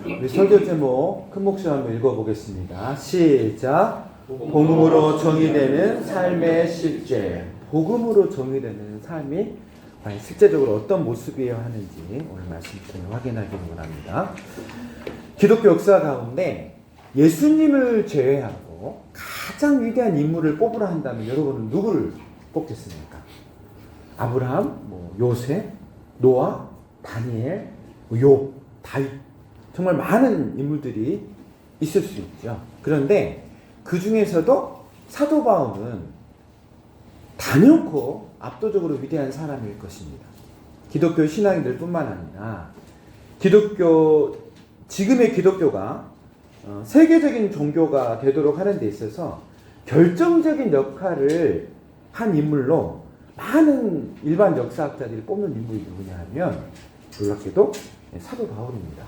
우리 설교 제목 큰 목소리 한번 읽어보겠습니다. 시작. 복음으로 정의되는 삶의 실제. 복음으로 정의되는 삶이 과연 실제적으로 어떤 모습이어야 하는지 오늘 말씀 통해 확인하기를 원합니다. 기독교 역사 가운데 예수님을 제외하고 가장 위대한 인물을 뽑으라 한다면 여러분은 누구를 뽑겠습니까? 아브라함, 요셉, 노아, 다니엘, 욥, 다윗, 정말 많은 인물들이 있을 수 있죠. 그런데 그 중에서도 사도 바울은 단연코 압도적으로 위대한 사람일 것입니다. 기독교 신앙인들 뿐만 아니라 지금의 기독교가 세계적인 종교가 되도록 하는 데 있어서 결정적인 역할을 한 인물로 많은 일반 역사학자들이 뽑는 인물이 누구냐 하면 놀랍게도 사도 바울입니다.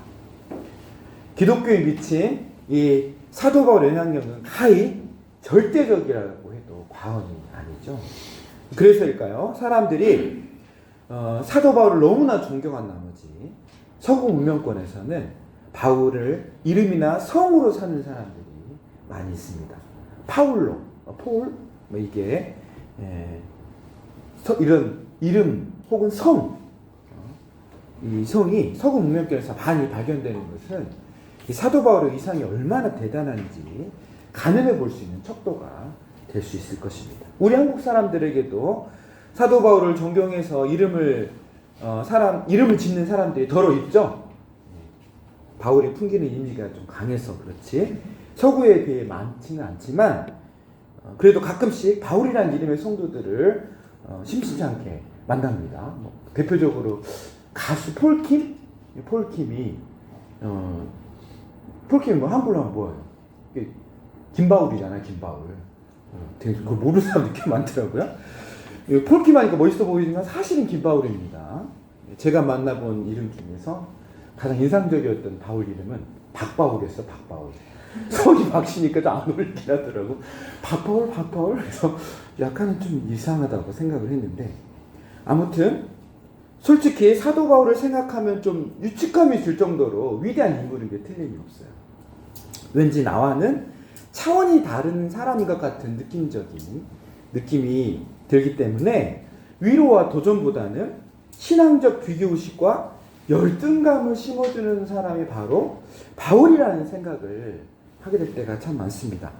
기독교에 미친 이 사도 바울 영향력은 가히 절대적이라고 해도 과언이 아니죠. 그래서일까요? 사람들이 사도 바울을 너무나 존경한 나머지 서구 문명권에서는 바울을 이름이나 성으로 사는 사람들이 많이 있습니다. 파울로, 폴, 이게 이런 이름 혹은 성, 이 성이 서구 문명권에서 많이 발견되는 것은 이 사도 바울의 이상이 얼마나 대단한지 가늠해 볼 수 있는 척도가 될 수 있을 것입니다. 우리 한국 사람들에게도 사도 바울을 존경해서 이름을 짓는 사람들이 더러 있죠. 바울이 풍기는 이미지가 좀 강해서 그렇지 서구에 비해 많지는 않지만 그래도 가끔씩 바울이라는 이름의 성도들을 심심치 않게 만납니다. 대표적으로 가수 폴킴이 한글로 하면 뭐예요? 김바울이잖아요, 김바울. 그걸 모르는 사람들 꽤 많더라고요. 폴킴 하니까 멋있어 보이지만 사실은 김바울입니다. 제가 만나본 이름 중에서 가장 인상적이었던 바울 이름은 박바울이었어요, 박바울. 성이 박씨니까 좀 안 어울리긴 하더라고. 박바울? 그래서 약간은 좀 이상하다고 생각을 했는데, 아무튼 솔직히 사도 바울을 생각하면 좀 유축감이 들 정도로 위대한 인물인 게 틀림이 없어요. 왠지 나와는 차원이 다른 사람인 것 같은 느낌적인 느낌이 들기 때문에 위로와 도전보다는 신앙적 비교의식과 열등감을 심어주는 사람이 바로 바울이라는 생각을 하게 될 때가 참 많습니다.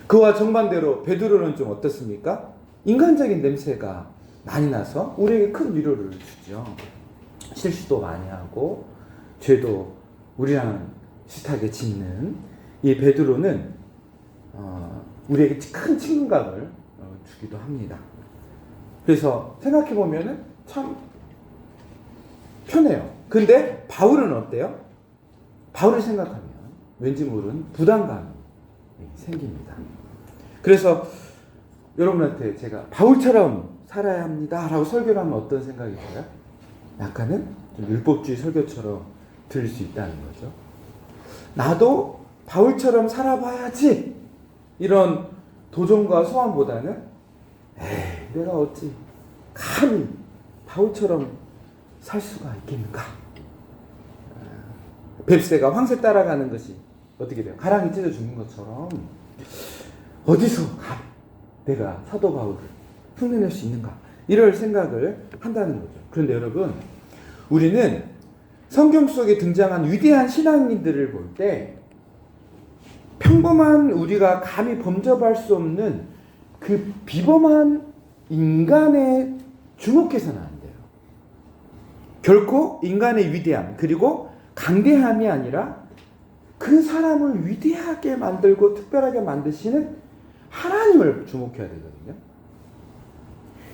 그와 정반대로 베드로는 좀 어떻습니까? 인간적인 냄새가 많이 나서 우리에게 큰 위로를 주죠. 실수도 많이 하고 죄도 우리랑 비슷하게 짓는 이 베드로는 우리에게 큰 친근감을 주기도 합니다. 그래서 생각해보면 참 편해요. 근데 바울은 어때요? 바울을 생각하면 왠지 모르는 부담감이 생깁니다. 그래서 여러분한테 제가 바울처럼 살아야 합니다 라고 설교를 하면 어떤 생각이 들어요? 약간은 좀 율법주의 설교처럼 들릴 수 있다는 거죠. 나도 바울처럼 살아봐야지 이런 도전과 소원보다는 내가 어찌 감히 바울처럼 살 수가 있겠는가. 뱁새가 황새 따라가는 것이 어떻게 돼요? 가랑이 찢어 죽는 것처럼 어디서 내가 사도 바울을 흉내낼 수 있는가 이럴 생각을 한다는 거죠. 그런데 여러분, 우리는 성경 속에 등장한 위대한 신앙인들을 볼 때 평범한 우리가 감히 범접할 수 없는 그 비범한 인간에 주목해서는 안 돼요. 결코 인간의 위대함 그리고 강대함이 아니라 그 사람을 위대하게 만들고 특별하게 만드시는 하나님을 주목해야 되거든요.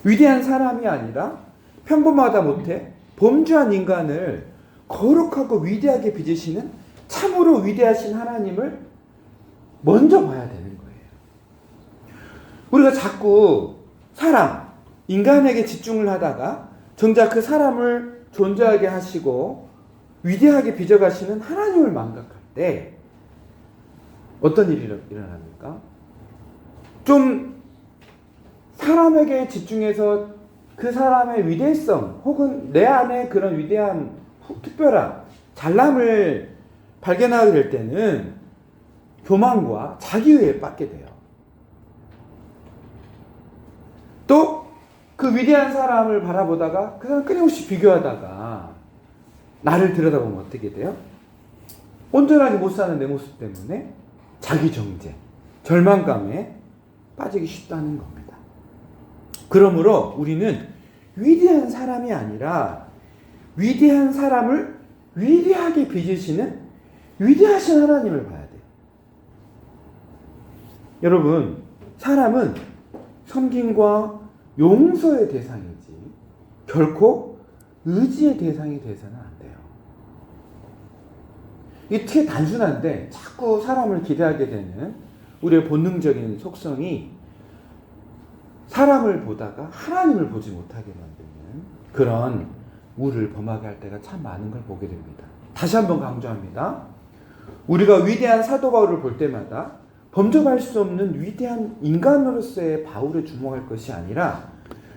위대한 사람이 아니라 평범하다 못해 범죄한 인간을 거룩하고 위대하게 빚으시는 참으로 위대하신 하나님을 먼저 봐야 되는 거예요. 우리가 자꾸 인간에게 집중을 하다가 정작 그 사람을 존재하게 하시고 위대하게 빚어가시는 하나님을 망각할 때 어떤 일이 일어납니까? 좀 사람에게 집중해서 그 사람의 위대성 혹은 내 안에 그런 위대한 특별한 잘남을 발견하게 될 때는 교만과 자기의에 빠게 돼요. 또 그 위대한 사람을 바라보다가 그 사람 끊임없이 비교하다가 나를 들여다보면 어떻게 돼요? 온전하게 못 사는 내 모습 때문에 자기 정죄, 절망감에 빠지기 쉽다는 겁니다. 그러므로 우리는 위대한 사람이 아니라 위대한 사람을 위대하게 빚으시는 위대하신 하나님을 봐야 돼요. 여러분, 사람은 섬김과 용서의 대상이지 결코 의지의 대상이 돼서는 안 돼요. 이게 되게 단순한데 자꾸 사람을 기대하게 되는 우리의 본능적인 속성이 사람을 보다가 하나님을 보지 못하게 만드는 그런 우를 범하게 할 때가 참 많은 걸 보게 됩니다. 다시 한번 강조합니다. 우리가 위대한 사도 바울을 볼 때마다 범접할 수 없는 위대한 인간으로서의 바울에 주목할 것이 아니라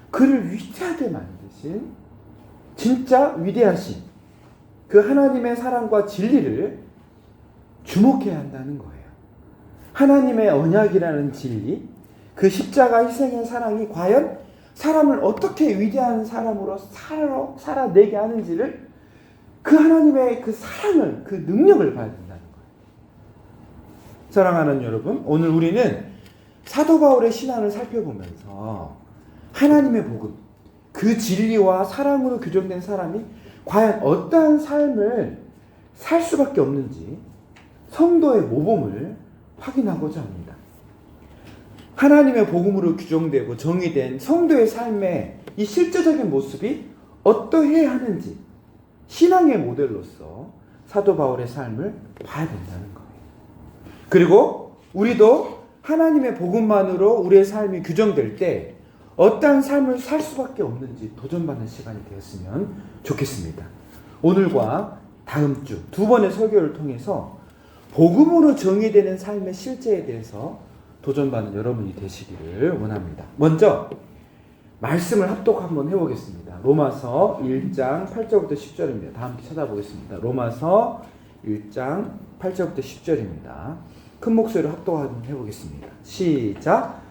그를 위대하게 만드신 진짜 위대하신 그 하나님의 사랑과 진리를 주목해야 한다는 거예요. 하나님의 언약이라는 진리, 그 십자가 희생의 사랑이 과연 사람을 어떻게 위대한 사람으로 살아내게 하는지를 그 하나님의 그 사랑을, 그 능력을 봐야 된다는 거예요. 사랑하는 여러분, 오늘 우리는 사도 바울의 신앙을 살펴보면서 하나님의 복음, 그 진리와 사랑으로 규정된 사람이 과연 어떠한 삶을 살 수밖에 없는지 성도의 모범을 확인하고자 합니다. 하나님의 복음으로 규정되고 정의된 성도의 삶의 이 실제적인 모습이 어떠해야 하는지 신앙의 모델로서 사도 바울의 삶을 봐야 된다는 거예요. 그리고 우리도 하나님의 복음만으로 우리의 삶이 규정될 때 어떠한 삶을 살 수밖에 없는지 도전받는 시간이 되었으면 좋겠습니다. 오늘과 다음 주 두 번의 설교를 통해서 복음으로 정의되는 삶의 실제에 대해서 도전받는 여러분이 되시기를 원합니다. 먼저 말씀을 합독 한번 해보겠습니다. 로마서 1장 8절부터 10절입니다. 다 함께 찾아보겠습니다. 로마서 1장 8절부터 10절입니다. 큰 목소리로 합독 한번 해보겠습니다. 시작.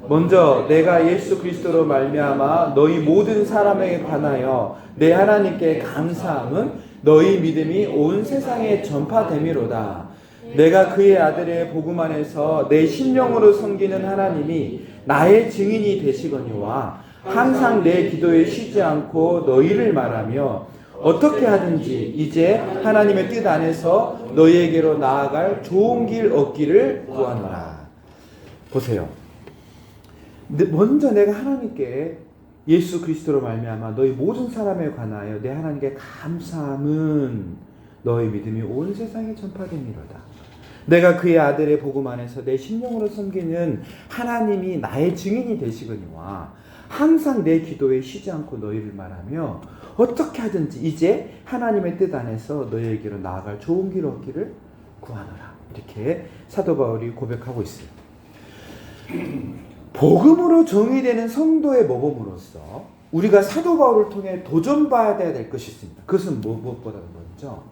먼저 내가 예수 그리스도로 말미암아 너희 모든 사람에게 관하여 내 하나님께 감사함은 너희 믿음이 온 세상에 전파됨이로다. 내가 그의 아들의 복음 안에서 내 심령으로 섬기는 하나님이 나의 증인이 되시거니와 항상 내 기도에 쉬지 않고 너희를 말하며 어떻게 하든지 이제 하나님의 뜻 안에서 너희에게로 나아갈 좋은 길 얻기를 구하노라. 보세요. 먼저 내가 하나님께 예수 그리스도로 말미암아 너희 모든 사람에 관하여 내 하나님께 감사함은 너희 믿음이 온 세상에 전파됨이로다. 내가 그의 아들의 복음 안에서 내 심령으로 섬기는 하나님이 나의 증인이 되시거니와 항상 내 기도에 쉬지 않고 너희를 말하며 어떻게 하든지 이제 하나님의 뜻 안에서 너희에게로 나아갈 좋은 길 얻기를 구하노라. 이렇게 사도 바울이 고백하고 있어요. 복음으로 정의되는 성도의 모범으로서 우리가 사도 바울을 통해 도전받아야 될 것이 있습니다. 그것은 무엇보다도 먼저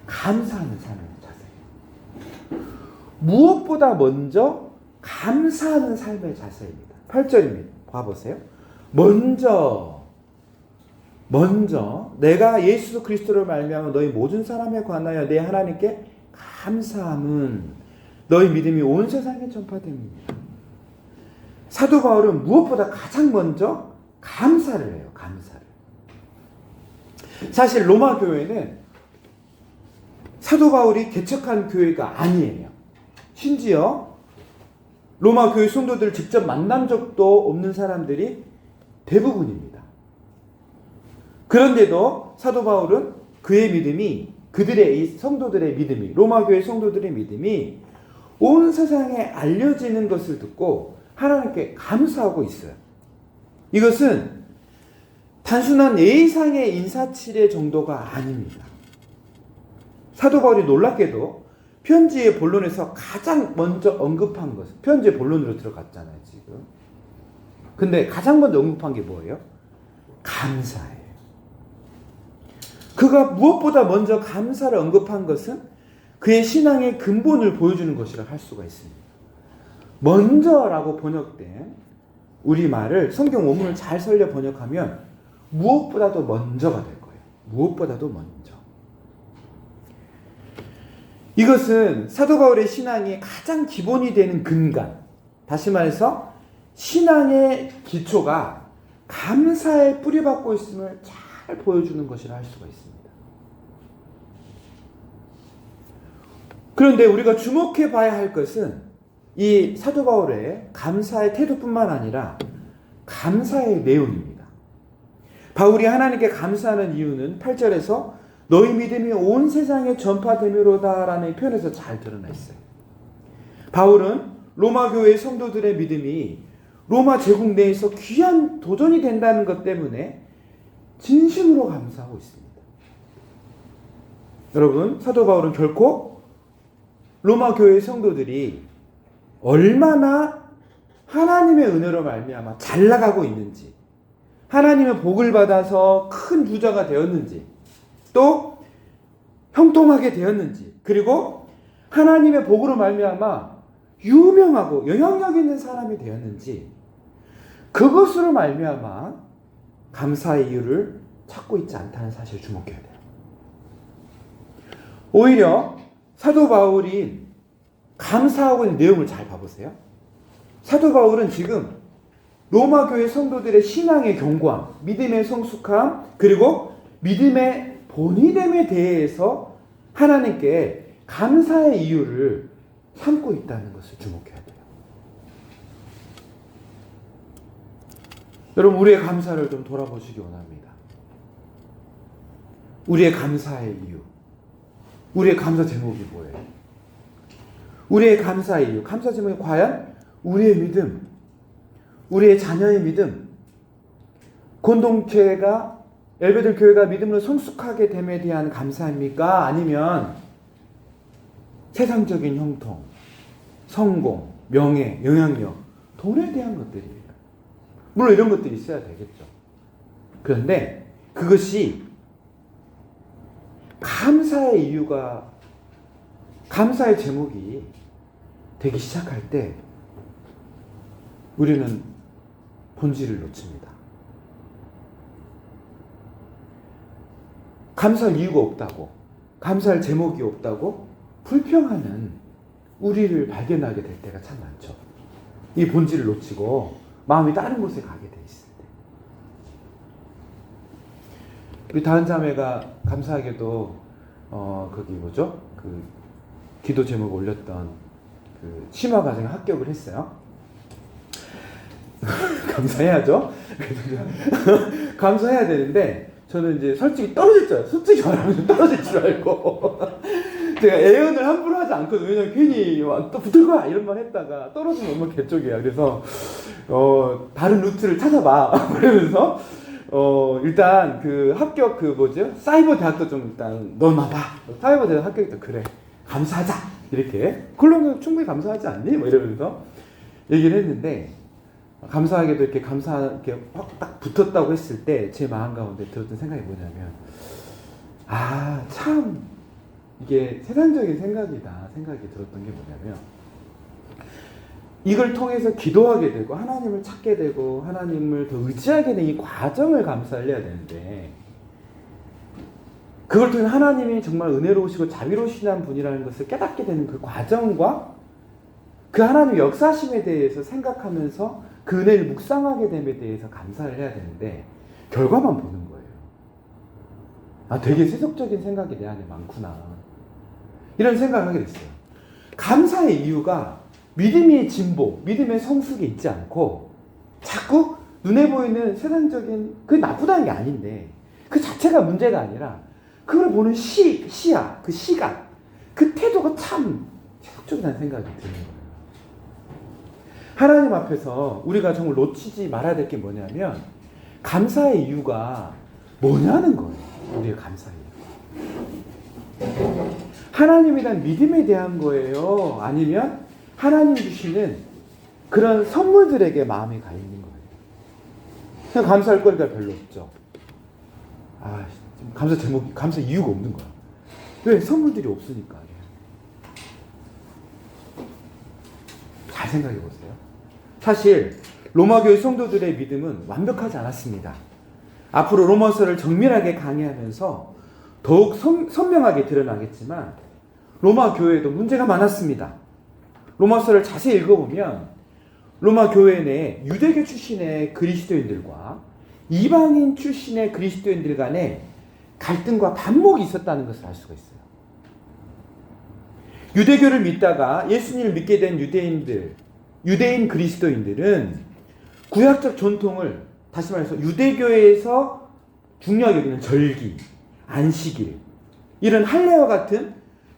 감사하는 삶의 자세예요. 무엇보다 먼저 감사하는 삶의 자세입니다. 8절입니다. 봐보세요. 먼저 내가 예수 그리스도를 말미암아 너희 모든 사람에 관하여 내 하나님께 감사함은 너희 믿음이 온 세상에 전파됩니다. 사도 바울은 무엇보다 가장 먼저 감사를 해요. 감사를. 사실 로마 교회는 사도 바울이 개척한 교회가 아니에요. 심지어 로마 교회 성도들을 직접 만난 적도 없는 사람들이 대부분입니다. 그런데도 사도 바울은 그의 믿음이, 그들의 성도들의 믿음이, 로마 교회 성도들의 믿음이 온 세상에 알려지는 것을 듣고 하나님께 감사하고 있어요. 이것은 단순한 예의상의 인사치레 정도가 아닙니다. 사도 바울이 놀랍게도 편지의 본론에서 가장 먼저 언급한 것은, 편지의 본론으로 들어갔잖아요, 지금. 근데 가장 먼저 언급한 게 뭐예요? 감사예요. 그가 무엇보다 먼저 감사를 언급한 것은 그의 신앙의 근본을 보여주는 것이라 할 수가 있습니다. 먼저라고 번역된 우리말을 성경 원문을 잘 살려 번역하면 무엇보다도 먼저가 될 거예요. 무엇보다도 먼저. 이것은 사도 바울의 신앙의 가장 기본이 되는 근간, 다시 말해서 신앙의 기초가 감사에 뿌리박고 있음을 잘 보여주는 것이라 할 수가 있습니다. 그런데 우리가 주목해 봐야 할 것은 이 사도 바울의 감사의 태도뿐만 아니라 감사의 내용입니다. 바울이 하나님께 감사하는 이유는 8절에서 너희 믿음이 온 세상에 전파됨이로다 라는 표현에서 잘 드러나 있어요. 바울은 로마 교회 성도들의 믿음이 로마 제국 내에서 귀한 도전이 된다는 것 때문에 진심으로 감사하고 있습니다. 여러분, 사도 바울은 결코 로마 교회 성도들이 얼마나 하나님의 은혜로 말미암아 잘 나가고 있는지, 하나님의 복을 받아서 큰 부자가 되었는지, 또 형통하게 되었는지, 그리고 하나님의 복으로 말미암아 유명하고 영향력 있는 사람이 되었는지, 그것으로 말미암아 감사의 이유를 찾고 있지 않다는 사실을 주목해야 돼요. 오히려 사도 바울이 감사하고 있는 내용을 잘 봐보세요. 사도 바울은 지금 로마 교회 성도들의 신앙의 견고함, 믿음의 성숙함, 그리고 믿음의 본의됨에 대해서 하나님께 감사의 이유를 삼고 있다는 것을 주목해야 돼요. 여러분, 우리의 감사를 좀 돌아보시기 원합니다. 우리의 감사의 이유, 우리의 감사 제목이 뭐예요? 우리의 감사의 이유, 감사 제목이 과연 우리의 믿음, 우리의 자녀의 믿음, 공동체가 엘베들 교회가 믿음으로 성숙하게 됨에 대한 감사입니까? 아니면 세상적인 형통, 성공, 명예, 영향력, 돈에 대한 것들이에요. 물론 이런 것들이 있어야 되겠죠. 그런데 그것이 감사의 이유가, 감사의 제목이 되기 시작할 때 우리는 본질을 놓칩니다. 감사할 이유가 없다고, 감사할 제목이 없다고 불평하는 우리를 발견하게 될 때가 참 많죠. 이 본질을 놓치고 마음이 다른 곳에 가게 돼 있을 때. 우리 다은 자매가 감사하게도 거기 뭐죠? 그 기도 제목 올렸던 그 심화 과정에 합격을 했어요. 감사해야죠. 감사해야 되는데 저는 이제 솔직히 떨어질 줄 알고, 솔직히 말하면 떨어질 줄 알고 제가 애연을 함부로 하지 않거든요. 왜냐면 괜히 또 붙을 거야 이런 말 했다가 떨어지면 얼마나 개쪽이야. 그래서 다른 루트를 찾아봐 그러면서 일단 그 합격 그 뭐죠? 사이버 대학도 좀 일단 넣어놔봐. 사이버 대학 합격했다. 그래, 감사하자 이렇게. 그러면 충분히 감사하지 않니? 뭐 이러면서 얘기를 했는데, 감사하게도 이렇게 이렇게 확 딱 붙었다고 했을 때 제 마음 가운데 들었던 생각이 뭐냐면, 아, 참 이게 세상적인 생각이다 생각이 들었던 게 뭐냐면, 이걸 통해서 기도하게 되고 하나님을 찾게 되고 하나님을 더 의지하게 되는 이 과정을 감사를 해야 되는데, 그걸 통해 하나님이 정말 은혜로우시고 자비로우신 분이라는 것을 깨닫게 되는 그 과정과 그 하나님의 역사심에 대해서 생각하면서 그 은혜를 묵상하게 됨에 대해서 감사를 해야 되는데, 결과만 보는 거예요. 아, 되게 세속적인 생각이 내 안에 많구나, 이런 생각을 하게 됐어요. 감사의 이유가 믿음의 진보, 믿음의 성숙이 있지 않고 자꾸 눈에 보이는 세상적인, 그게 나쁘다는 게 아닌데 그 자체가 문제가 아니라 그걸 보는 시야, 그 시각, 그 태도가 참 세속적이라는 생각이 드는 거예요. 하나님 앞에서 우리가 정말 놓치지 말아야 될 게 뭐냐면, 감사의 이유가 뭐냐는 거예요. 우리의 감사의 이유가 하나님에 대한 믿음에 대한 거예요? 아니면 하나님 주시는 그런 선물들에게 마음이 가 있는 거예요? 그냥 감사할 거리가 별로 없죠. 아, 감사 제목이, 감사 이유가 없는 거야. 왜? 선물들이 없으니까. 잘 생각해 보세요. 사실 로마 교회 성도들의 믿음은 완벽하지 않았습니다. 앞으로 로마서를 정밀하게 강의하면서 더욱 선명하게 드러나겠지만 로마 교회에도 문제가 많았습니다. 로마서를 자세히 읽어보면 로마 교회 내 유대교 출신의 그리스도인들과 이방인 출신의 그리스도인들 간에 갈등과 반목이 있었다는 것을 알 수가 있어요. 유대교를 믿다가 예수님을 믿게 된 유대인 그리스도인들은 구약적 전통을, 다시 말해서 유대교에서 중요하게 여기는 절기, 안식일, 이런 할례와 같은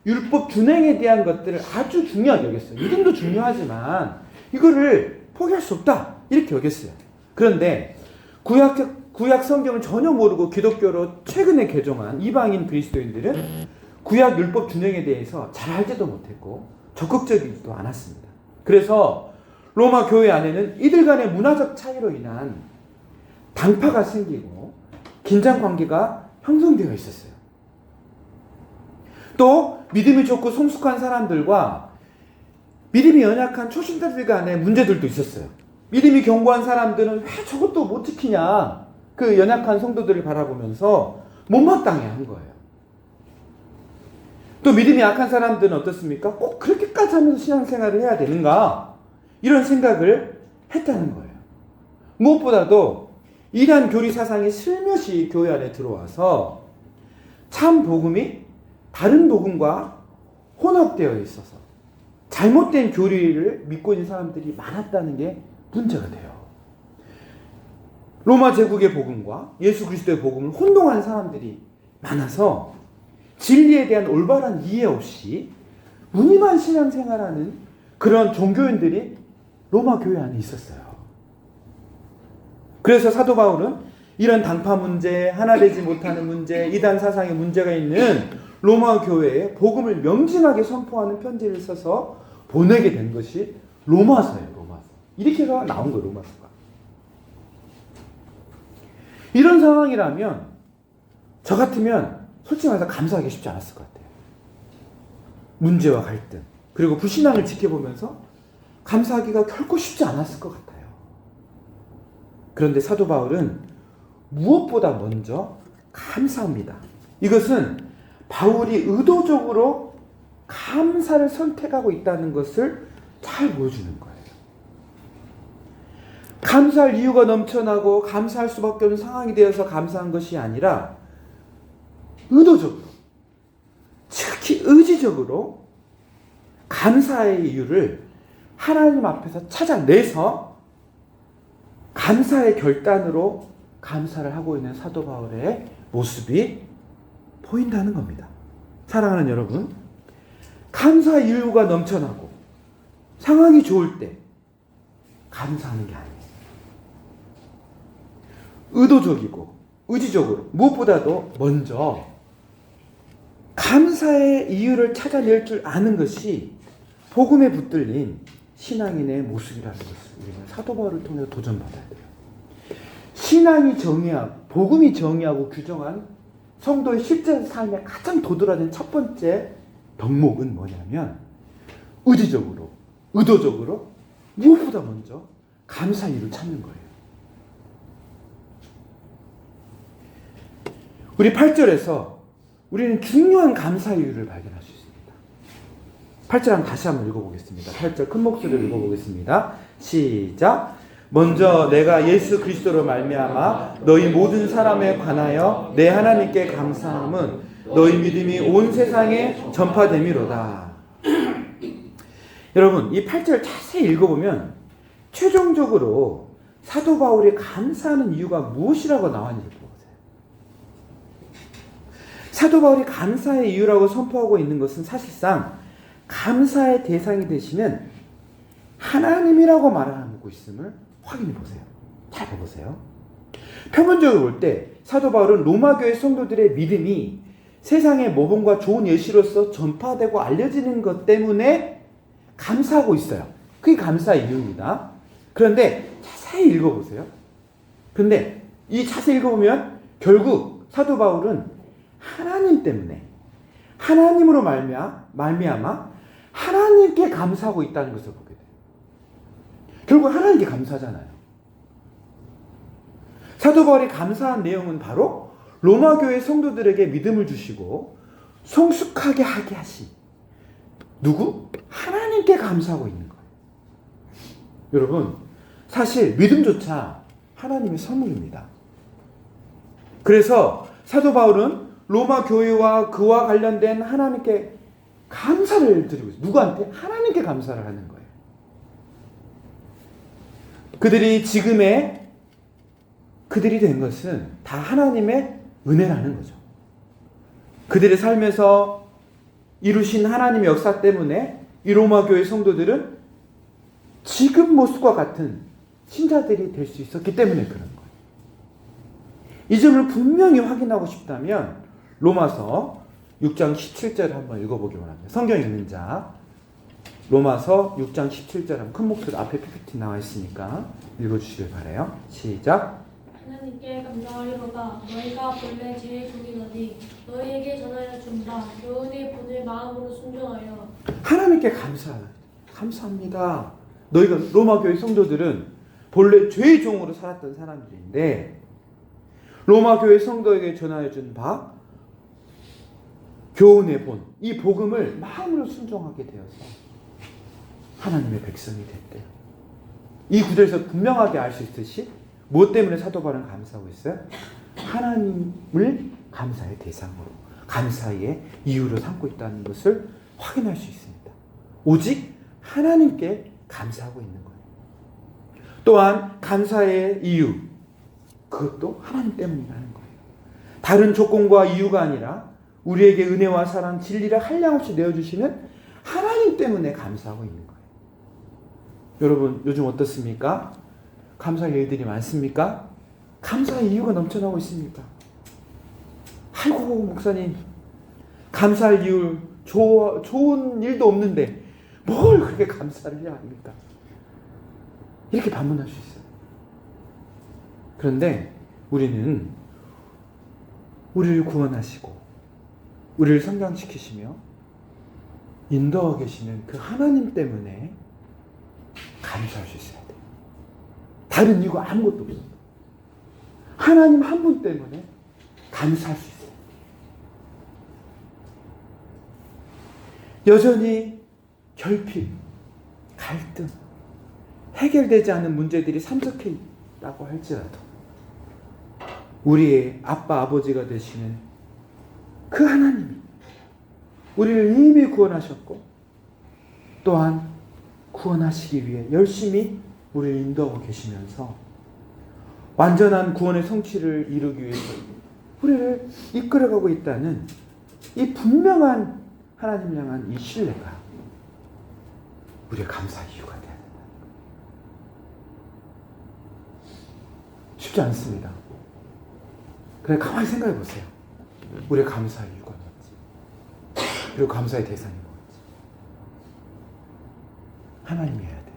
율법 준행에 대한 것들을 아주 중요하게 여겼어요. 믿음도 중요하지만 이거를 포기할 수 없다, 이렇게 여겼어요. 그런데 구약 성경을 전혀 모르고 기독교로 최근에 개종한 이방인 그리스도인들은 구약 율법 준행에 대해서 잘 알지도 못했고 적극적이지도 않았습니다. 그래서 로마 교회 안에는 이들 간의 문화적 차이로 인한 당파가 생기고 긴장 관계가 형성되어 있었어요. 또 믿음이 좋고 성숙한 사람들과 믿음이 연약한 초신자들 간의 문제들도 있었어요. 믿음이 견고한 사람들은 왜 저것도 못 지키냐, 그 연약한 성도들을 바라보면서 못마땅해 한 거예요. 또 믿음이 약한 사람들은 어떻습니까? 꼭 그렇게까지 하면서 신앙생활을 해야 되는가, 이런 생각을 했다는 거예요. 무엇보다도 이러한 교리 사상이 슬며시 교회 안에 들어와서 참 복음이 다른 복음과 혼합되어 있어서 잘못된 교리를 믿고 있는 사람들이 많았다는 게 문제가 돼요. 로마 제국의 복음과 예수 그리스도의 복음을 혼동하는 사람들이 많아서 진리에 대한 올바른 이해 없이 무늬만 신앙생활하는 그런 종교인들이 로마 교회 안에 있었어요. 그래서 사도 바울은 이런 당파 문제, 하나 되지 못하는 문제, 이단 사상의 문제가 있는 로마 교회에 복음을 명징하게 선포하는 편지를 써서 보내게 된 것이 로마서예요. 로마서. 이렇게 나온 거예요. 로마서가. 이런 상황이라면 저 같으면 솔직히 말해서 감사하기 쉽지 않았을 것 같아요. 문제와 갈등, 그리고 불신앙을 지켜보면서 감사하기가 결코 쉽지 않았을 것 같아요. 그런데 사도 바울은 무엇보다 먼저 감사합니다. 이것은 바울이 의도적으로 감사를 선택하고 있다는 것을 잘 보여주는 거예요. 감사할 이유가 넘쳐나고 감사할 수밖에 없는 상황이 되어서 감사한 것이 아니라 의도적으로, 특히 의지적으로 감사의 이유를 하나님 앞에서 찾아내서 감사의 결단으로 감사를 하고 있는 사도 바울의 모습이 보인다는 겁니다. 사랑하는 여러분, 감사 이유가 넘쳐나고 상황이 좋을 때 감사하는 게 아니에요. 의도적이고 의지적으로 무엇보다도 먼저 감사의 이유를 찾아낼 줄 아는 것이 복음에 붙들린 신앙인의 모습이라는 것을 우리는 사도 바울을 통해서 도전받아야 돼요. 신앙이 정의하고 복음이 정의하고 규정한 성도의 실제 삶에 가장 도드라진 첫 번째 덕목은 뭐냐면 의지적으로, 의도적으로 무엇보다 먼저 감사 이유를 찾는 거예요. 우리 8절에서 우리는 중요한 감사 이유를 발견할 수 있습니다. 8절 다시 한번 읽어보겠습니다. 8절 큰 목소리로 읽어보겠습니다. 시작. 먼저 내가 예수 그리스도로 말미암아 너희 모든 사람에 관하여 내 하나님께 감사함은 너희 믿음이 온 세상에 전파됨이로다. 여러분, 이 8절 자세히 읽어보면 최종적으로 사도 바울이 감사하는 이유가 무엇이라고 나왔는지 보세요. 사도 바울이 감사의 이유라고 선포하고 있는 것은 사실상 감사의 대상이 되시는 하나님이라고 말하고 있음을 확인해 보세요. 잘 보세요. 표면적으로 볼 때 사도 바울은 로마 교회 성도들의 믿음이 세상의 모범과 좋은 예시로서 전파되고 알려지는 것 때문에 감사하고 있어요. 그게 감사의 이유입니다. 그런데 자세히 읽어보세요. 그런데 이 자세히 읽어보면 결국 사도 바울은 하나님 때문에, 하나님으로 말미암아 하나님께 감사하고 있다는 것을 보게 돼요. 결국 하나님께 감사하잖아요. 사도 바울이 감사한 내용은 바로 로마 교회 성도들에게 믿음을 주시고 성숙하게 하게 하신 누구? 하나님께 감사하고 있는 거예요. 여러분, 사실 믿음조차 하나님의 선물입니다. 그래서 사도 바울은 로마 교회와 그와 관련된 하나님께 감사를 드리고 있어요. 누구한테? 하나님께 감사를 하는 거예요. 그들이 지금의 그들이 된 것은 다 하나님의 은혜라는 거죠. 그들의 삶에서 이루신 하나님의 역사 때문에 이 로마 교회 성도들은 지금 모습과 같은 신자들이 될 수 있었기 때문에 그런 거예요. 이 점을 분명히 확인하고 싶다면 로마서 6장 17절을 한번 읽어보기 원합니다. 성경 읽는 자, 로마서 6장 17절 한번 큰 목소리, 앞에 PPT 나와 있으니까 읽어주시길 바라요. 시작. 하나님께 감사하리로다. 너희가 본래 지의 종이더니 너희에게 전하여 준 바 교훈의 본을 마음으로 순종하여. 하나님께 감사합니다. 너희가 로마 교회 성도들은 본래 죄의 종으로 살았던 사람들인데 로마 교회 성도에게 전하여 준 바 교훈의 본, 이 복음을 마음으로 순종하게 되어서 하나님의 백성이 됐대요. 이 구절에서 분명하게 알 수 있듯이 무엇 때문에 사도 바울은 감사하고 있어요? 하나님을 감사의 대상으로, 감사의 이유로 삼고 있다는 것을 확인할 수 있습니다. 오직 하나님께 감사하고 있는 거예요. 또한 감사의 이유, 그것도 하나님 때문이라는 거예요. 다른 조건과 이유가 아니라 우리에게 은혜와 사랑, 진리를 한량없이 내어주시는 하나님 때문에 감사하고 있는 거예요. 여러분, 요즘 어떻습니까? 감사할 일들이 많습니까? 감사의 이유가 넘쳐나고 있습니까? 아이고, 목사님, 감사할 이유, 좋은 일도 없는데 뭘 그렇게 감사를 해야 합니까? 이렇게 반문할 수 있어요. 그런데 우리는 우리를 구원하시고 우리를 성장시키시며 인도하고 계시는 그 하나님 때문에 감사할 수 있어야 돼요. 다른 이유가 아무것도 없어요. 하나님 한 분 때문에 감사할 수 있어요. 여전히 결핍, 갈등, 해결되지 않은 문제들이 산적해 있다고 할지라도 우리의 아빠, 아버지가 되시는 그 하나님이 우리를 이미 구원하셨고 또한 구원하시기 위해 열심히 우리를 인도하고 계시면서 완전한 구원의 성취를 이루기 위해서 우리를 이끌어가고 있다는 이 분명한 하나님 향한 이 신뢰가 우리의 감사 이유가 돼야 된다. 쉽지 않습니다. 그래, 가만히 생각해 보세요. 우리의 감사의 이유가 뭔지, 그리고 감사의 대상이 뭔지. 하나님이 해야 돼요.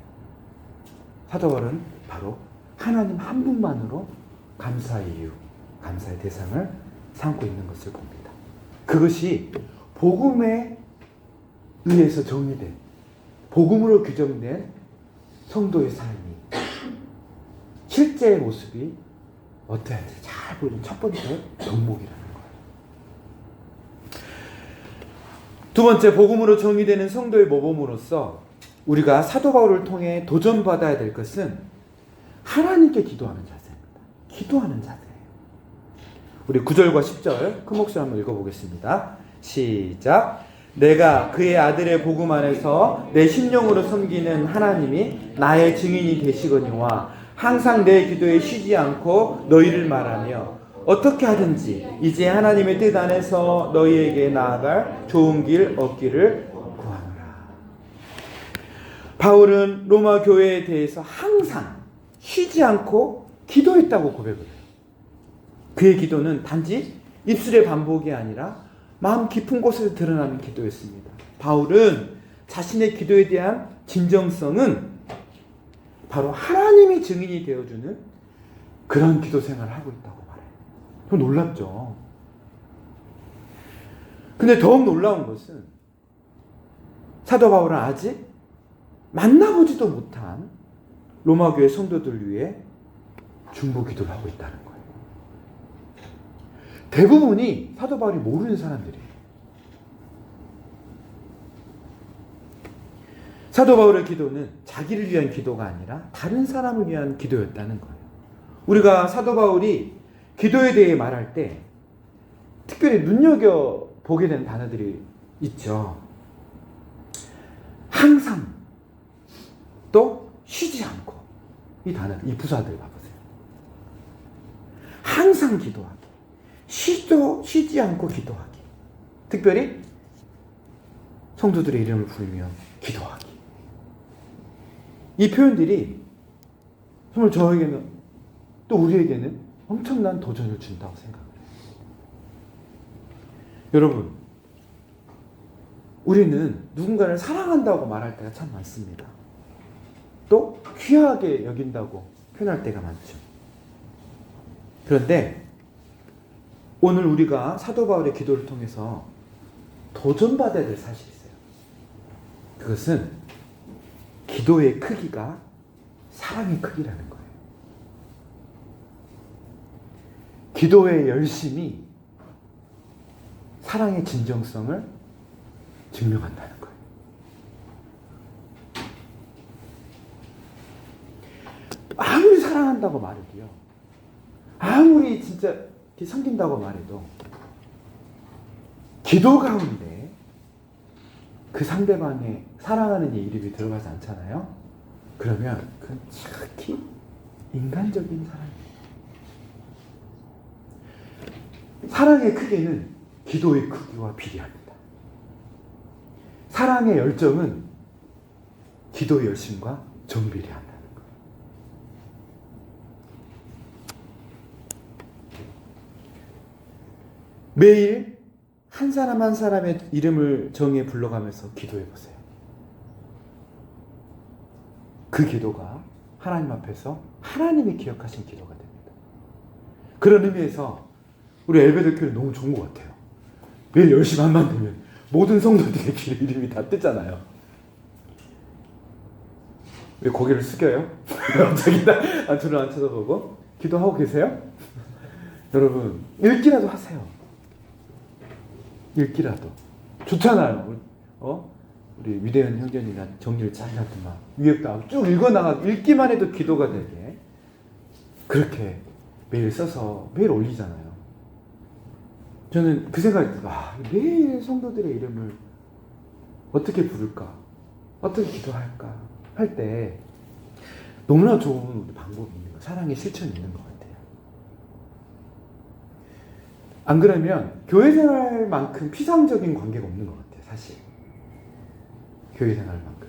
사도 바울은 바로 하나님 한 분만으로 감사의 이유, 감사의 대상을 삼고 있는 것을 봅니다. 그것이 복음에 의해서 정리된, 복음으로 규정된 성도의 삶이 실제의 모습이 어떠한지 잘 보이는 첫 번째 덕목이라는 거예요. 두 번째, 복음으로 정의되는 성도의 모범으로서 우리가 사도 바울을 통해 도전받아야 될 것은 하나님께 기도하는 자세입니다. 기도하는 자세예요. 우리 9절과 10절 큰 목소리 한번 읽어보겠습니다. 시작. 내가 그의 아들의 복음 안에서 내 심령으로 섬기는 하나님이 나의 증인이 되시거니와 항상 내 기도에 쉬지 않고 너희를 말하며 어떻게 하든지 이제 하나님의 뜻 안에서 너희에게 나아갈 좋은 길 얻기를 구하노라. 바울은 로마 교회에 대해서 항상 쉬지 않고 기도했다고 고백을 해요. 그의 기도는 단지 입술의 반복이 아니라 마음 깊은 곳에서 드러나는 기도였습니다. 바울은 자신의 기도에 대한 진정성은 바로 하나님이 증인이 되어주는 그런 기도 생활을 하고 있다고 말해요. 좀 놀랍죠? 근데 더욱 놀라운 것은 사도 바울은 아직 만나보지도 못한 로마교회 성도들 위해 중보 기도를 하고 있다는 거예요. 대부분이 사도 바울이 모르는 사람들이에요. 사도 바울의 기도는 자기를 위한 기도가 아니라 다른 사람을 위한 기도였다는 거예요. 우리가 사도 바울이 기도에 대해 말할 때 특별히 눈여겨보게 되는 단어들이 있죠. 항상, 또 쉬지 않고. 이 단어들, 이 부사들 봐보세요. 항상 기도하기, 쉬지 않고 기도하기, 특별히 성도들의 이름을 부르며 기도하기. 이 표현들이 정말 저에게는 또 우리에게는 엄청난 도전을 준다고 생각해요. 여러분, 우리는 누군가를 사랑한다고 말할 때가 참 많습니다. 또 귀하게 여긴다고 표현할 때가 많죠. 그런데 오늘 우리가 사도 바울의 기도를 통해서 도전받아야 될 사실이 있어요. 그것은 기도의 크기가 사랑의 크기라는 거예요. 기도의 열심이 사랑의 진정성을 증명한다는 거예요. 아무리 사랑한다고 말해도요, 아무리 진짜 이렇게 섬긴다고 말해도 기도 가운데 그 상대방의 사랑하는 이 이름이 들어가지 않잖아요. 그러면 그건 지극히 인간적인 사랑이에요. 사랑의 크기는 기도의 크기와 비례합니다. 사랑의 열정은 기도의 열심과 정비례한다는 거예요. 매일 한 사람 한 사람의 이름을 정해 불러가면서 기도해 보세요. 그 기도가 하나님 앞에서 하나님이 기억하신 기도가 됩니다. 그런 의미에서 우리 엘베드 교회 너무 좋은 것 같아요. 매일 10시 반만 되면 모든 성도들의 길 이름이 다 뜨잖아요. 왜 고개를 숙여요? 갑자기 저를 안 쳐다보고 기도하고 계세요? 여러분, 읽기라도 하세요. 읽기라도 좋잖아요. 우리 위대한 형제님이나 정리를 잘 해놨더만 위에부터 쭉 읽어나가 읽기만 해도 기도가 되게 그렇게 매일 써서 매일 올리잖아요. 저는 그 생각이 들어요. 매일 성도들의 이름을 어떻게 부를까? 어떻게 기도할까? 할 때 너무나 좋은 방법이 있는 거예요. 사랑의 실천이 있는 것 같아요. 안 그러면 교회 생활만큼 피상적인 관계가 없는 것 같아요. 사실 교회 생활만큼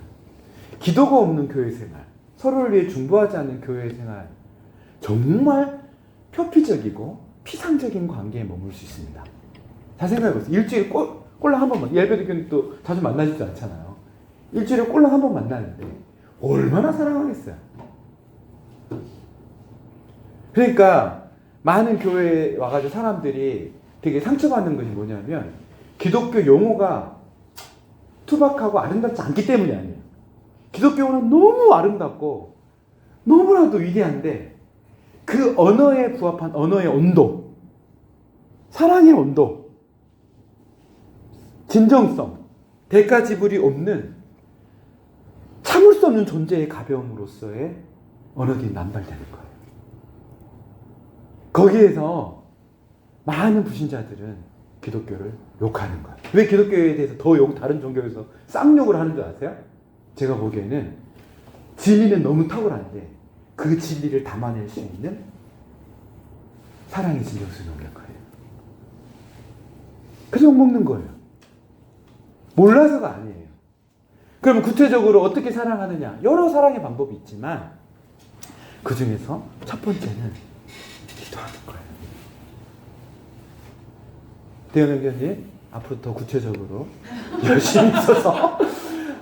기도가 없는 교회 생활, 서로를 위해 중보하지 않는 교회 생활, 정말 표피적이고 피상적인 관계에 머물 수 있습니다. 잘 생각해보세요. 일주일에 꼴랑 한 번만, 예배도 교회는 또 자주 만나지도 않잖아요. 일주일에 꼴랑 한 번 만나는데 얼마나 사랑하겠어요. 그러니까 많은 교회에 와가지고 사람들이 되게 상처받는 것이 뭐냐면 기독교 용어가 투박하고 아름답지 않기 때문이 아니에요. 기독교는 너무 아름답고 너무나도 위대한데 그 언어에 부합한 언어의 온도, 사랑의 온도, 진정성, 대가 지불이 없는 참을 수 없는 존재의 가벼움으로서의 언어들이 남발되는 거예요. 거기에서 많은 불신자들은 기독교를 욕하는 거예요. 왜 기독교에 대해서 더 다른 종교에서 쌍욕을 하는 줄 아세요? 제가 보기에는 진리는 너무 탁월한데 그 진리를 담아낼 수 있는 사랑의 진정성이 없는 거예요. 그래서 욕먹는 거예요. 몰라서가 아니에요. 그럼 구체적으로 어떻게 사랑하느냐? 여러 사랑의 방법이 있지만 그 중에서 첫 번째는 기도하는 거예요. 대현 형제님, 앞으로 더 구체적으로 열심히 써서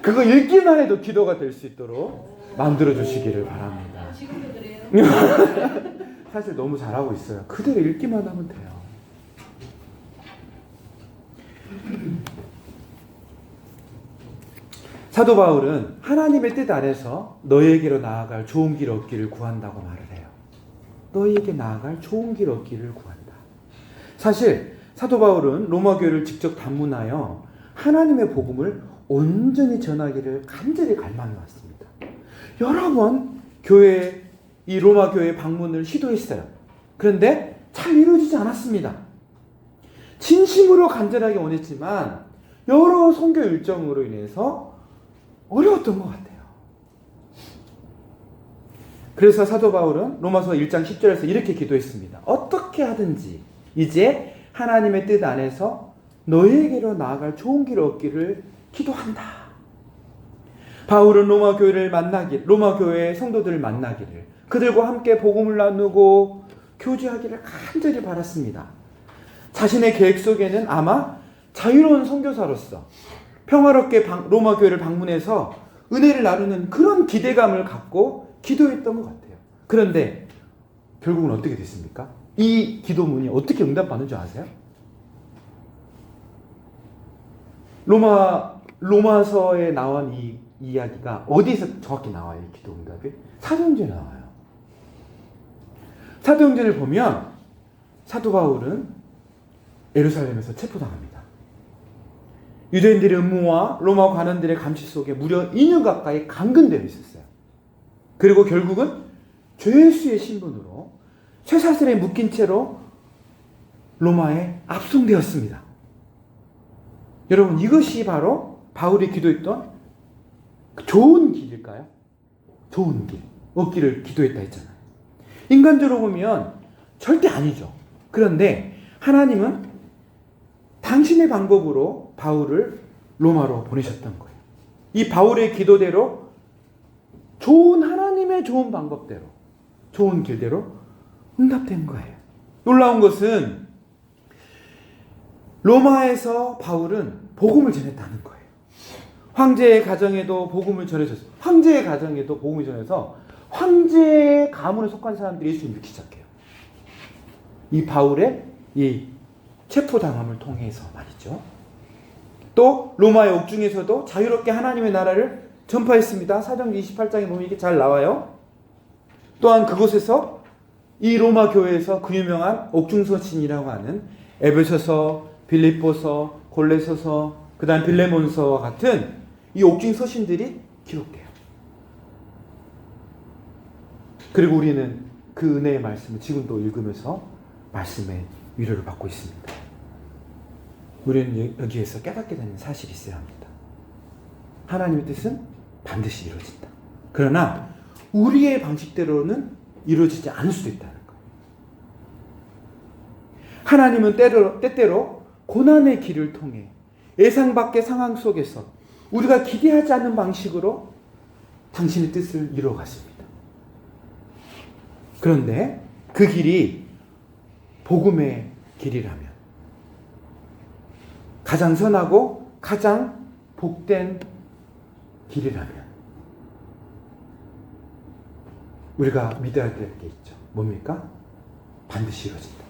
그거 읽기만 해도 기도가 될 수 있도록 만들어 주시기를 바랍니다. 지금도 그래요? 사실 너무 잘하고 있어요. 그대로 읽기만 하면 돼요. 사도 바울은 하나님의 뜻 안에서 너희에게로 나아갈 좋은 길 얻기를 구한다고 말을 해요. 너희에게 나아갈 좋은 길 얻기를 구한다. 사실 사도 바울은 로마 교회를 직접 방문하여 하나님의 복음을 온전히 전하기를 간절히 갈망해 왔습니다. 여러 번 이 로마 교회 방문을 시도했어요. 그런데 잘 이루어지지 않았습니다. 진심으로 간절하게 원했지만 여러 선교 일정으로 인해서 어려웠던 것 같아요. 그래서 사도 바울은 로마서 1장 10절에서 이렇게 기도했습니다. 어떻게 하든지 이제 하나님의 뜻 안에서 너희에게로 나아갈 좋은 길을 얻기를 기도한다. 바울은 로마 교회의 성도들을 만나기를, 그들과 함께 복음을 나누고 교제하기를 간절히 바랐습니다. 자신의 계획 속에는 아마 자유로운 선교사로서 평화롭게 로마 교회를 방문해서 은혜를 나누는 그런 기대감을 갖고 기도했던 것 같아요. 그런데 결국은 어떻게 됐습니까? 이 기도문이 어떻게 응답받는 줄 아세요? 로마서에 나온 이 이야기가 어디서 정확히 나와요? 이 기도 응답이? 사도행전에 나와요. 사도행전을 보면 사도 바울은 예루살렘에서 체포당합니다. 유대인들의 음모와 로마 관원들의 감시 속에 무려 2년 가까이 감금되어 있었어요. 그리고 결국은 죄수의 신분으로 쇠사슬에 묶인 채로 로마에 압송되었습니다. 여러분, 이것이 바로 바울이 기도했던 좋은 길일까요? 좋은 길 얻기를 기도했다 했잖아요. 인간적으로 보면 절대 아니죠. 그런데 하나님은 당신의 방법으로 바울을 로마로 보내셨던 거예요. 이 바울의 기도대로 하나님의 좋은 방법대로, 좋은 길대로 응답된 거예요. 놀라운 것은 로마에서 바울은 복음을 전했다는 거예요. 황제의 가정에도 복음을 전해줬어요. 황제의 가정에도 복음을 전해서 황제의 가문에 속한 사람들이 예수를 믿기 시작해요. 이 바울의 이 체포당함을 통해서 말이죠. 또 로마의 옥중에서도 자유롭게 하나님의 나라를 전파했습니다. 사도행전 28장에 보면 이게 잘 나와요. 또한 그곳에서 이 로마 교회에서 그 유명한 옥중서신이라고 하는 에베소서, 빌립보서, 골로새서, 그 다음 빌레몬서와 같은 이 옥중서신들이 기록돼요. 그리고 우리는 그 은혜의 말씀을 지금도 읽으면서 말씀의 위로를 받고 있습니다. 우리는 여기에서 깨닫게 되는 사실이 있어야 합니다. 하나님의 뜻은 반드시 이루어진다. 그러나 우리의 방식대로는 이루어지지 않을 수도 있다는 거예요. 하나님은 때때로 고난의 길을 통해 예상 밖의 상황 속에서 우리가 기대하지 않는 방식으로 당신의 뜻을 이루어 가십니다. 그런데 그 길이 복음의 길이라면, 가장 선하고 가장 복된 길이라면 우리가 믿어야 될 게 있죠. 뭡니까? 반드시 이루어진다.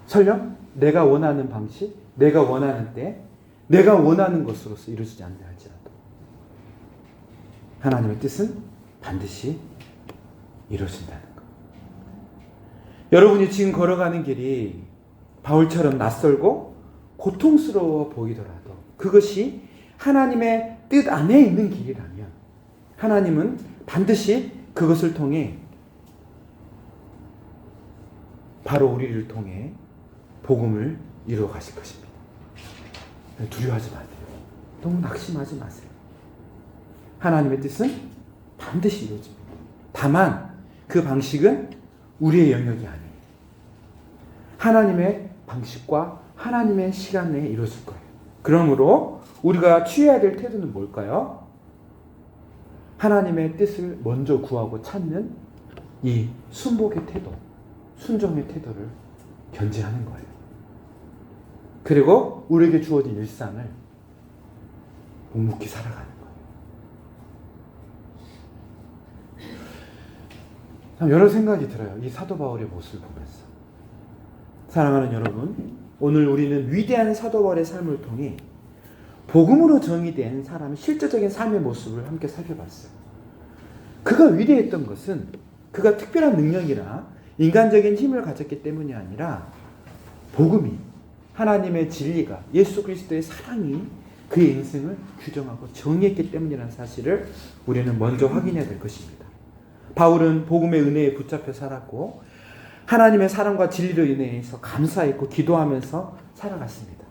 설령 내가 원하는 방식, 내가 원하는 때, 내가 원하는 것으로서 이루어지지 않는다 할지라도 하나님의 뜻은 반드시 이루어진다는 것. 여러분이 지금 걸어가는 길이 바울처럼 낯설고 고통스러워 보이더라도 그것이 하나님의 뜻 안에 있는 길이라면 하나님은 반드시 그것을 통해 바로 우리를 통해 복음을 이루어 가실 것입니다. 두려워하지 마세요. 너무 낙심하지 마세요. 하나님의 뜻은 반드시 이루어집니다. 다만 그 방식은 우리의 영역이 아니에요. 하나님의 방식과 하나님의 시간 내에 이루어질 거예요. 그러므로 우리가 취해야 될 태도는 뭘까요? 하나님의 뜻을 먼저 구하고 찾는 이 순복의 태도, 순종의 태도를 견지하는 거예요. 그리고 우리에게 주어진 일상을 묵묵히 살아가는 거예요. 참 여러 생각이 들어요. 이 사도 바울의 모습을 보면서. 사랑하는 여러분, 오늘 우리는 위대한 사도 바울의 삶을 통해 복음으로 정의된 사람의 실제적인 삶의 모습을 함께 살펴봤어요. 그가 위대했던 것은 그가 특별한 능력이나 인간적인 힘을 가졌기 때문이 아니라 복음이, 하나님의 진리가, 예수 그리스도의 사랑이 그의 인생을 규정하고 정의했기 때문이라는 사실을 우리는 먼저 확인해야 될 것입니다. 바울은 복음의 은혜에 붙잡혀 살았고 하나님의 사랑과 진리로 인해서 감사했고 기도하면서 살아갔습니다.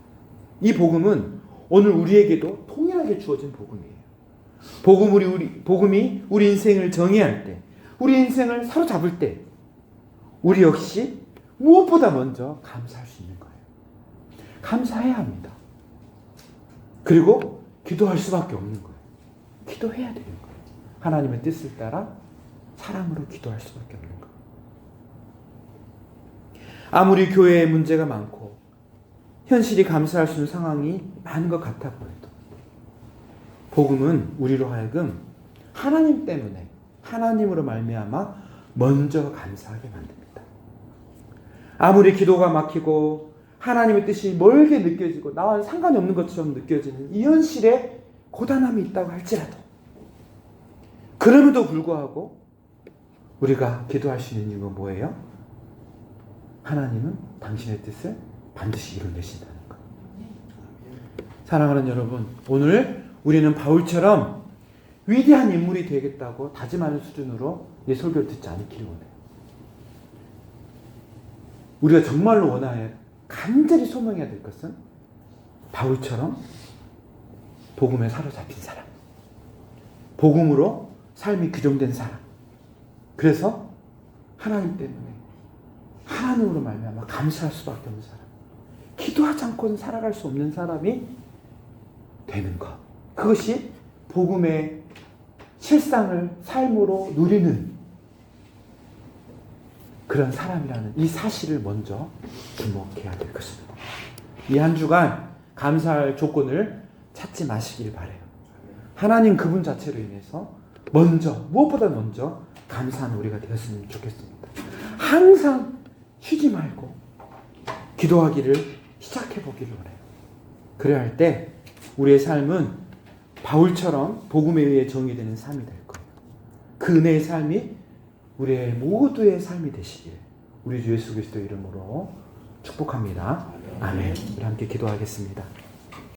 이 복음은 오늘 우리에게도 통일하게 주어진 복음이에요. 복음이 우리 인생을 정의할 때, 우리 인생을 사로잡을 때 우리 역시 무엇보다 먼저 감사할 수 있는 거예요. 감사해야 합니다. 그리고 기도할 수밖에 없는 거예요. 기도해야 되는 거예요. 하나님의 뜻을 따라 사랑으로 기도할 수밖에 없는 거예요. 아무리 교회에 문제가 많고 현실이 감사할 수 있는 상황이 많은 것 같아 보여도 복음은 우리로 하여금 하나님 때문에, 하나님으로 말미암아 먼저 감사하게 만듭니다. 아무리 기도가 막히고 하나님의 뜻이 멀게 느껴지고 나와는 상관이 없는 것처럼 느껴지는 이 현실에 고단함이 있다고 할지라도 그럼에도 불구하고 우리가 기도할 수 있는 이유가 뭐예요? 하나님은 당신의 뜻을 반드시 이루내신다는 것. 사랑하는 여러분, 오늘 우리는 바울처럼 위대한 인물이 되겠다고 다짐하는 수준으로 이 설교를 듣지 않기를 원해요. 우리가 정말로 원하여 간절히 소망해야 될 것은 바울처럼 복음에 사로잡힌 사람, 복음으로 삶이 규정된 사람, 그래서 하나님 때문에 하나님으로 말미암아 감사할 수밖에 없는 사람, 기도하지 않고는 살아갈 수 없는 사람이 되는 것, 그것이 복음의 실상을 삶으로 누리는 그런 사람이라는 이 사실을 먼저 주목해야 될 것입니다. 이 한 주간 감사할 조건을 찾지 마시길 바라요. 하나님 그분 자체로 인해서 먼저, 무엇보다 먼저 감사하는 우리가 되었으면 좋겠습니다. 항상 쉬지 말고 기도하기를 시작해보기를 원해요. 그래야 할 때 우리의 삶은 바울처럼 복음에 의해 정의되는 삶이 될 거예요. 그 은혜의 삶이 우리의 모두의 삶이 되시길 우리 주 예수 그리스도 이름으로 축복합니다. 아멘. 우리 함께 기도하겠습니다.